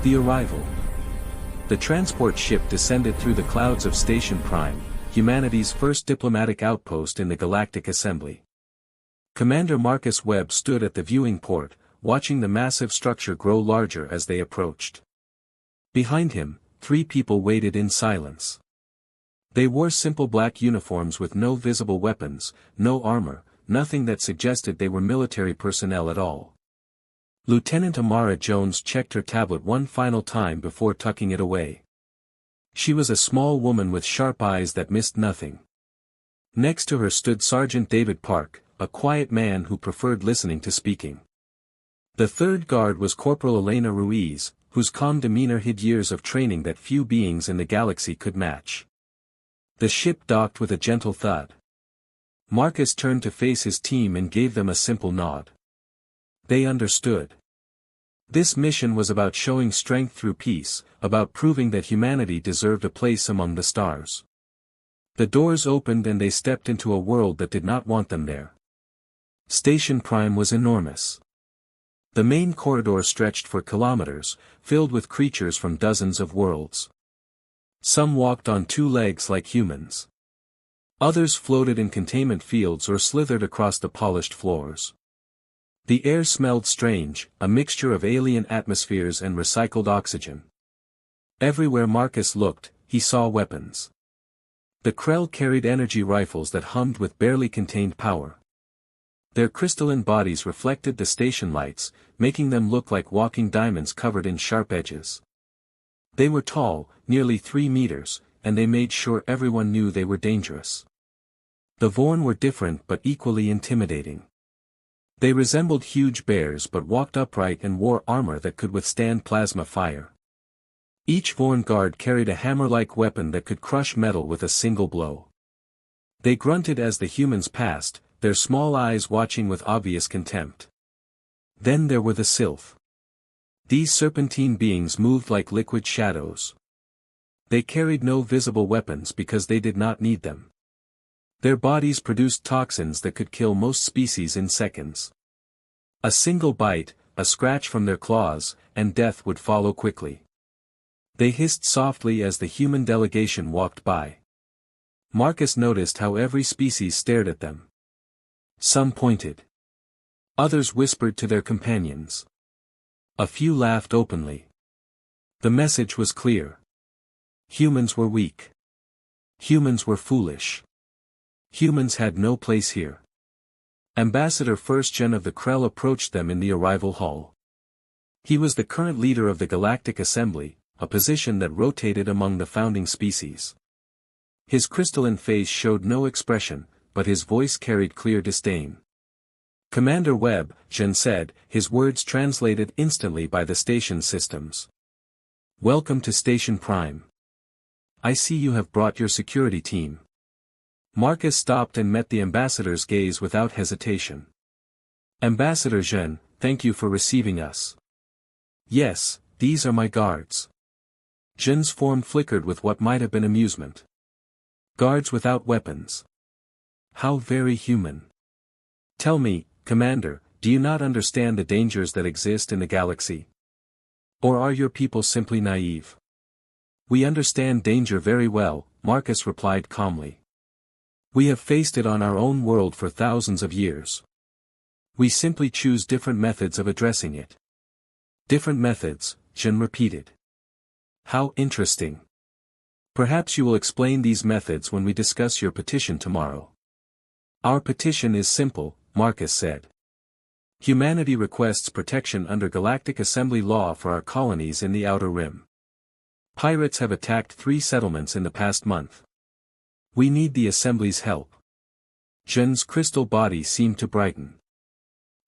The arrival. The transport ship descended through the clouds of Station Prime, humanity's first diplomatic outpost in the Galactic Assembly. Commander Marcus Webb stood at the viewing port, watching the massive structure grow larger as they approached. Behind him, 3 people waited in silence. They wore simple black uniforms with no visible weapons, no armor, nothing that suggested they were military personnel at all. Lieutenant Amara Jones checked her tablet one final time before tucking it away. She was a small woman with sharp eyes that missed nothing. Next to her stood Sergeant David Park, a quiet man who preferred listening to speaking. The third guard was Corporal Elena Ruiz, whose calm demeanor hid years of training that few beings in the galaxy could match. The ship docked with a gentle thud. Marcus turned to face his team and gave them a simple nod. They understood. This mission was about showing strength through peace, about proving that humanity deserved a place among the stars. The doors opened and they stepped into a world that did not want them there. Station Prime was enormous. The main corridor stretched for kilometers, filled with creatures from dozens of worlds. Some walked on 2 legs like humans. Others floated in containment fields or slithered across the polished floors. The air smelled strange, a mixture of alien atmospheres and recycled oxygen. Everywhere Marcus looked, he saw weapons. The Krell carried energy rifles that hummed with barely contained power. Their crystalline bodies reflected the station lights, making them look like walking diamonds covered in sharp edges. They were tall, nearly 3 meters, and they made sure everyone knew they were dangerous. The Vorn were different but equally intimidating. They resembled huge bears but walked upright and wore armor that could withstand plasma fire. Each Vorn guard carried a hammer-like weapon that could crush metal with a single blow. They grunted as the humans passed, their small eyes watching with obvious contempt. Then there were the Sylph. These serpentine beings moved like liquid shadows. They carried no visible weapons because they did not need them. Their bodies produced toxins that could kill most species in seconds. A single bite, a scratch from their claws, and death would follow quickly. They hissed softly as the human delegation walked by. Marcus noticed how every species stared at them. Some pointed. Others whispered to their companions. A few laughed openly. The message was clear. Humans were weak. Humans were foolish. Humans had no place here. Ambassador First Gen of the Krell approached them in the arrival hall. He was the current leader of the Galactic Assembly, a position that rotated among the founding species. His crystalline face showed no expression, but his voice carried clear disdain. Commander Webb, Gen said, his words translated instantly by the station systems. Welcome to Station Prime. I see you have brought your security team. Marcus stopped and met the ambassador's gaze without hesitation. Ambassador Gen, thank you for receiving us. Yes, these are my guards. Gen's form flickered with what might have been amusement. Guards without weapons. How very human. Tell me, Commander, do you not understand the dangers that exist in the galaxy? Or are your people simply naive? We understand danger very well, Marcus replied calmly. We have faced it on our own world for thousands of years. We simply choose different methods of addressing it. Different methods, Gen repeated. How interesting. Perhaps you will explain these methods when we discuss your petition tomorrow. Our petition is simple, Marcus said. Humanity requests protection under Galactic Assembly law for our colonies in the Outer Rim. Pirates have attacked 3 settlements in the past month. We need the Assembly's help. Gen's crystal body seemed to brighten.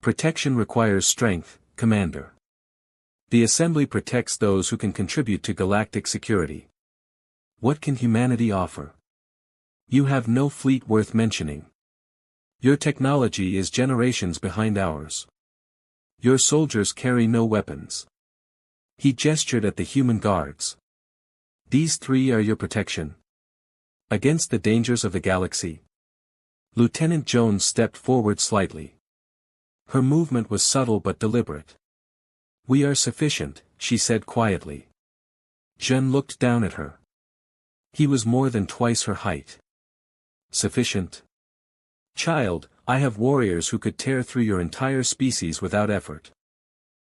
Protection requires strength, Commander. The Assembly protects those who can contribute to galactic security. What can humanity offer? You have no fleet worth mentioning. Your technology is generations behind ours. Your soldiers carry no weapons. He gestured at the human guards. These 3 are your protection. Against the dangers of the galaxy. Lieutenant Jones stepped forward slightly. Her movement was subtle but deliberate. We are sufficient, she said quietly. Jeanne looked down at her. He was more than twice her height. Sufficient? Child, I have warriors who could tear through your entire species without effort.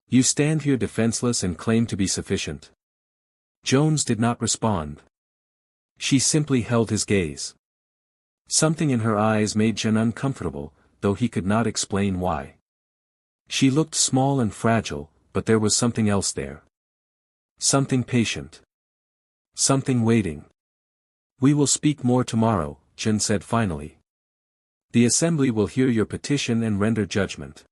You stand here defenseless and claim to be sufficient. Jones did not respond. She simply held his gaze. Something in her eyes made Jeanne uncomfortable, though he could not explain why. She looked small and fragile, but there was something else there. Something patient. Something waiting. We will speak more tomorrow, Jeanne said finally. The assembly will hear your petition and render judgment.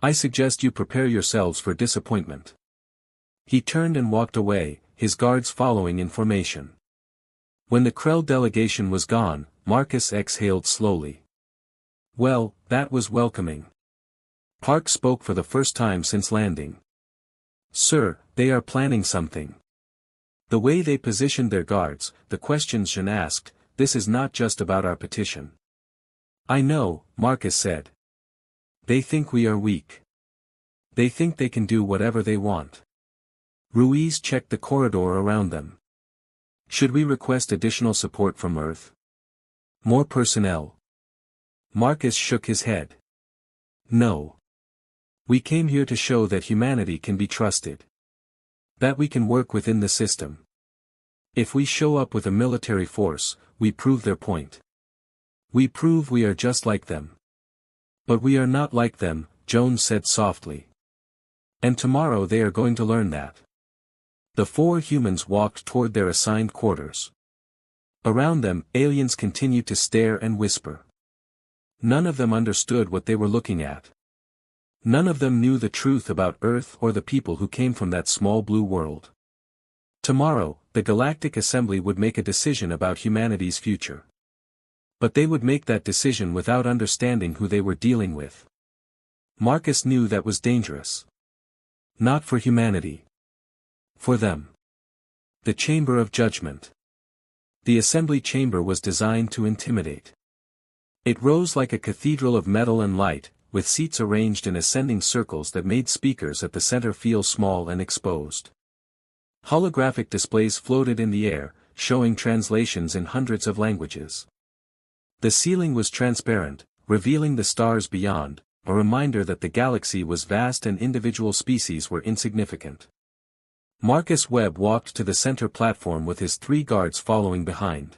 I suggest you prepare yourselves for disappointment. He turned and walked away, his guards following in formation. When the Krell delegation was gone, Marcus exhaled slowly. Well, that was welcoming. Park spoke for the first time since landing. Sir, they are planning something. The way they positioned their guards, the questions Jeanne asked, this is not just about our petition. I know, Marcus said. They think we are weak. They think they can do whatever they want. Ruiz checked the corridor around them. Should we request additional support from Earth? More personnel? Marcus shook his head. No. We came here to show that humanity can be trusted. That we can work within the system. If we show up with a military force, we prove their point. We prove we are just like them. But we are not like them, Jones said softly. And tomorrow they are going to learn that. The four humans walked toward their assigned quarters. Around them, aliens continued to stare and whisper. None of them understood what they were looking at. None of them knew the truth about Earth or the people who came from that small blue world. Tomorrow, the Galactic Assembly would make a decision about humanity's future. But they would make that decision without understanding who they were dealing with. Marcus knew that was dangerous. Not for humanity. For them. The Chamber of Judgment. The assembly chamber was designed to intimidate. It rose like a cathedral of metal and light, with seats arranged in ascending circles that made speakers at the center feel small and exposed. Holographic displays floated in the air, showing translations in hundreds of languages. The ceiling was transparent, revealing the stars beyond, a reminder that the galaxy was vast and individual species were insignificant. Marcus Webb walked to the center platform with his 3 guards following behind.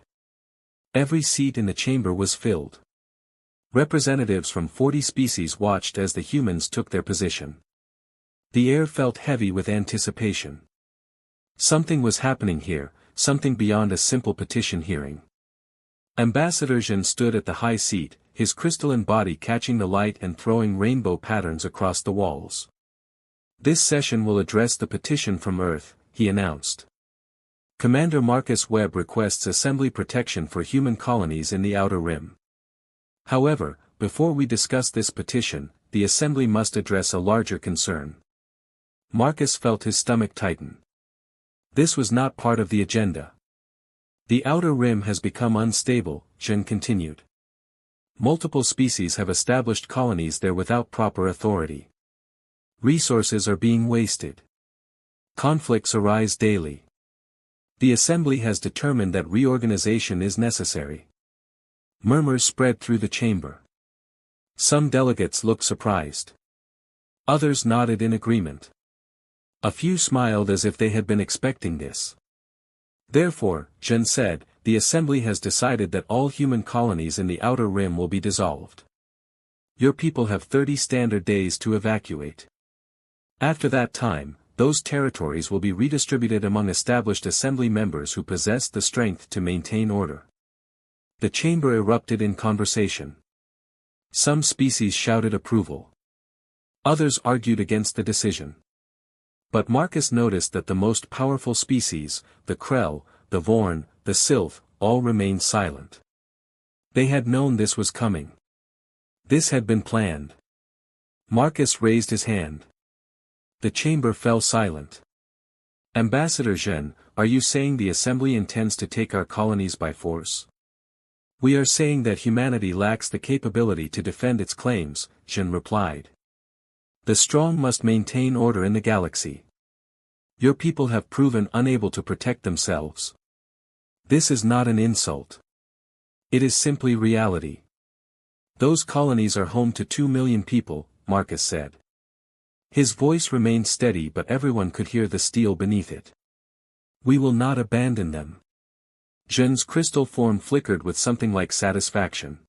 Every seat in the chamber was filled. Representatives from 40 species watched as the humans took their position. The air felt heavy with anticipation. Something was happening here, something beyond a simple petition hearing. Ambassador Jean stood at the high seat, his crystalline body catching the light and throwing rainbow patterns across the walls. This session will address the petition from Earth, he announced. Commander Marcus Webb requests assembly protection for human colonies in the Outer Rim. However, before we discuss this petition, the assembly must address a larger concern. Marcus felt his stomach tighten. This was not part of the agenda. The Outer Rim has become unstable, Jean continued. Multiple species have established colonies there without proper authority. Resources are being wasted. Conflicts arise daily. The assembly has determined that reorganization is necessary. Murmurs spread through the chamber. Some delegates looked surprised. Others nodded in agreement. A few smiled as if they had been expecting this. Therefore, Jean said, the assembly has decided that all human colonies in the Outer Rim will be dissolved. Your people have 30 standard days to evacuate. After that time, those territories will be redistributed among established assembly members who possess the strength to maintain order. The chamber erupted in conversation. Some species shouted approval. Others argued against the decision. But Marcus noticed that the most powerful species, the Krell, the Vorn, the Sylph, all remained silent. They had known this was coming. This had been planned. Marcus raised his hand. The chamber fell silent. Ambassador Jean, are you saying the assembly intends to take our colonies by force? We are saying that humanity lacks the capability to defend its claims, Jean replied. The strong must maintain order in the galaxy. Your people have proven unable to protect themselves. This is not an insult. It is simply reality. Those colonies are home to 2 million people, Marcus said. His voice remained steady, but everyone could hear the steel beneath it. We will not abandon them. Zhen's crystal form flickered with something like satisfaction.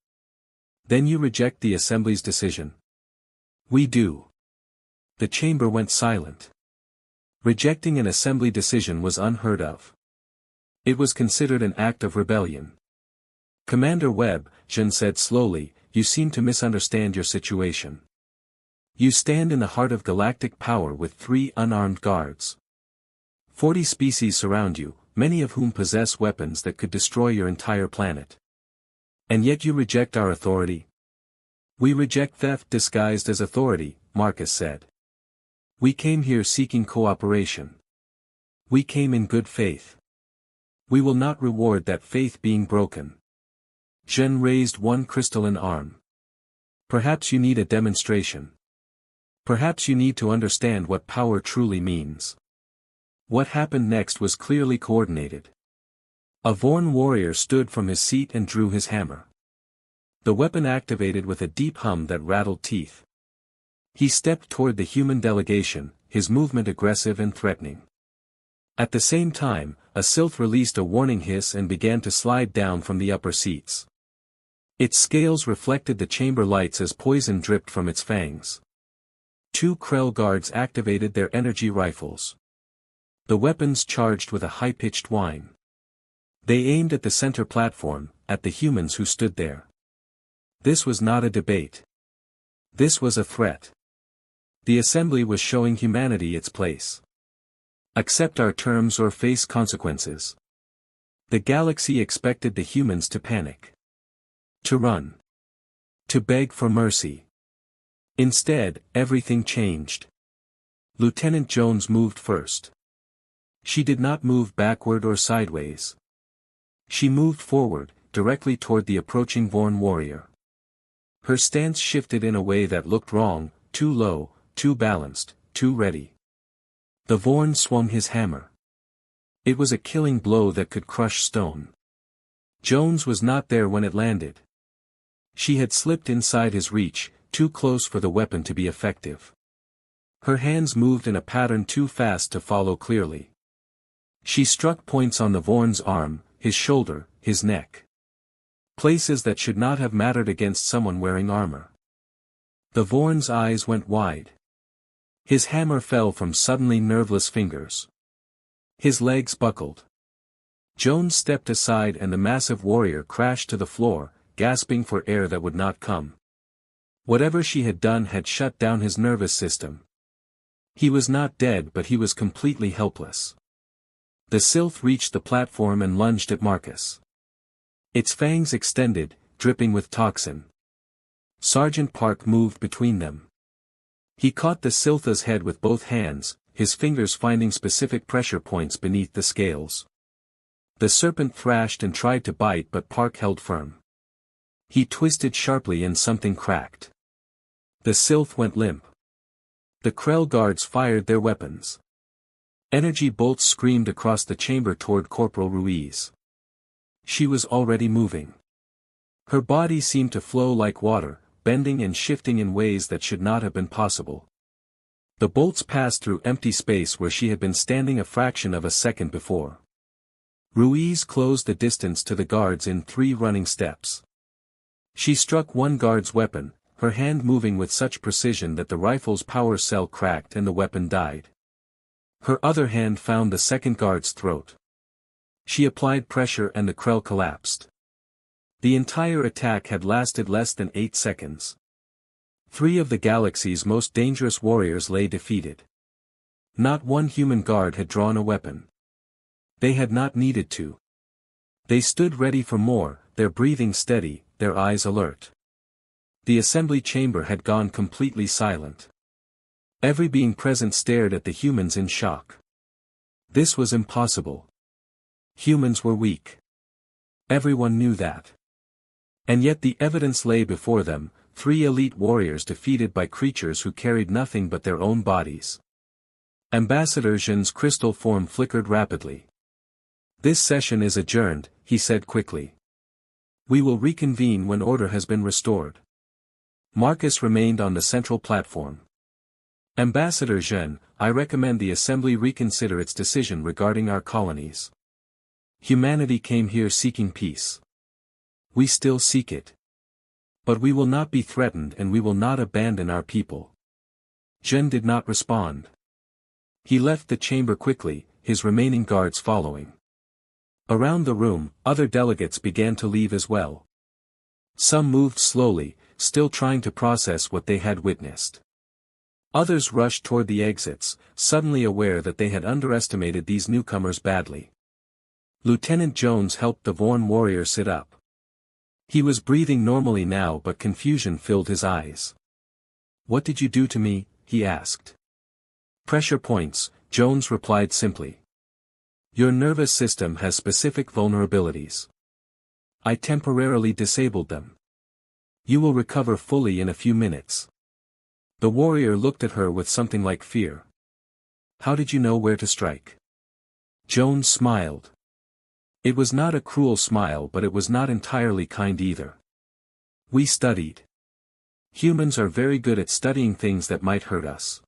Then you reject the Assembly's decision? We do. The chamber went silent. Rejecting an Assembly decision was unheard of. It was considered an act of rebellion. Commander Webb, Zhen said slowly, you seem to misunderstand your situation. You stand in the heart of galactic power with 3 unarmed guards. 40 species surround you, many of whom possess weapons that could destroy your entire planet. And yet you reject our authority? We reject theft disguised as authority, Marcus said. We came here seeking cooperation. We came in good faith. We will not reward that faith being broken. Zhen raised one crystalline arm. Perhaps you need a demonstration. Perhaps you need to understand what power truly means. What happened next was clearly coordinated. A Vorn warrior stood from his seat and drew his hammer. The weapon activated with a deep hum that rattled teeth. He stepped toward the human delegation, his movement aggressive and threatening. At the same time, a sylph released a warning hiss and began to slide down from the upper seats. Its scales reflected the chamber lights as poison dripped from its fangs. 2 Krell guards activated their energy rifles. The weapons charged with a high-pitched whine. They aimed at the center platform, at the humans who stood there. This was not a debate. This was a threat. The Assembly was showing humanity its place. Accept our terms or face consequences. The galaxy expected the humans to panic. To run. To beg for mercy. Instead, everything changed. Lieutenant Jones moved first. She did not move backward or sideways. She moved forward, directly toward the approaching Vorn warrior. Her stance shifted in a way that looked wrong, too low, too balanced, too ready. The Vorn swung his hammer. It was a killing blow that could crush stone. Jones was not there when it landed. She had slipped inside his reach, too close for the weapon to be effective. Her hands moved in a pattern too fast to follow clearly. She struck points on the Vorn's arm, his shoulder, his neck. Places that should not have mattered against someone wearing armor. The Vorn's eyes went wide. His hammer fell from suddenly nerveless fingers. His legs buckled. Jones stepped aside and the massive warrior crashed to the floor, gasping for air that would not come. Whatever she had done had shut down his nervous system. He was not dead, but he was completely helpless. The sylph reached the platform and lunged at Marcus. Its fangs extended, dripping with toxin. Sergeant Park moved between them. He caught the sylph's head with both hands, his fingers finding specific pressure points beneath the scales. The serpent thrashed and tried to bite, but Park held firm. He twisted sharply and something cracked. The sylph went limp. The Krell guards fired their weapons. Energy bolts screamed across the chamber toward Corporal Ruiz. She was already moving. Her body seemed to flow like water, bending and shifting in ways that should not have been possible. The bolts passed through empty space where she had been standing a fraction of a second before. Ruiz closed the distance to the guards in 3 running steps. She struck one guard's weapon, her hand moving with such precision that the rifle's power cell cracked and the weapon died. Her other hand found the second guard's throat. She applied pressure and the Krell collapsed. The entire attack had lasted less than 8 seconds. 3 of the galaxy's most dangerous warriors lay defeated. Not one human guard had drawn a weapon. They had not needed to. They stood ready for more, their breathing steady, their eyes alert. The assembly chamber had gone completely silent. Every being present stared at the humans in shock. This was impossible. Humans were weak. Everyone knew that. And yet the evidence lay before them, 3 elite warriors defeated by creatures who carried nothing but their own bodies. Ambassador Zhen's crystal form flickered rapidly. "This session is adjourned," he said quickly. "We will reconvene when order has been restored." Marcus remained on the central platform. "Ambassador Zhen, I recommend the Assembly reconsider its decision regarding our colonies. Humanity came here seeking peace. We still seek it. But we will not be threatened and we will not abandon our people." Zhen did not respond. He left the chamber quickly, his remaining guards following. Around the room, other delegates began to leave as well. Some moved slowly, still trying to process what they had witnessed. Others rushed toward the exits, suddenly aware that they had underestimated these newcomers badly. Lieutenant Jones helped the Vorn warrior sit up. He was breathing normally now, but confusion filled his eyes. "What did you do to me?" he asked. "Pressure points," Jones replied simply. "Your nervous system has specific vulnerabilities. I temporarily disabled them. You will recover fully in a few minutes." The warrior looked at her with something like fear. "How did you know where to strike?" Jones smiled. It was not a cruel smile, but it was not entirely kind either. "We studied. Humans are very good at studying things that might hurt us.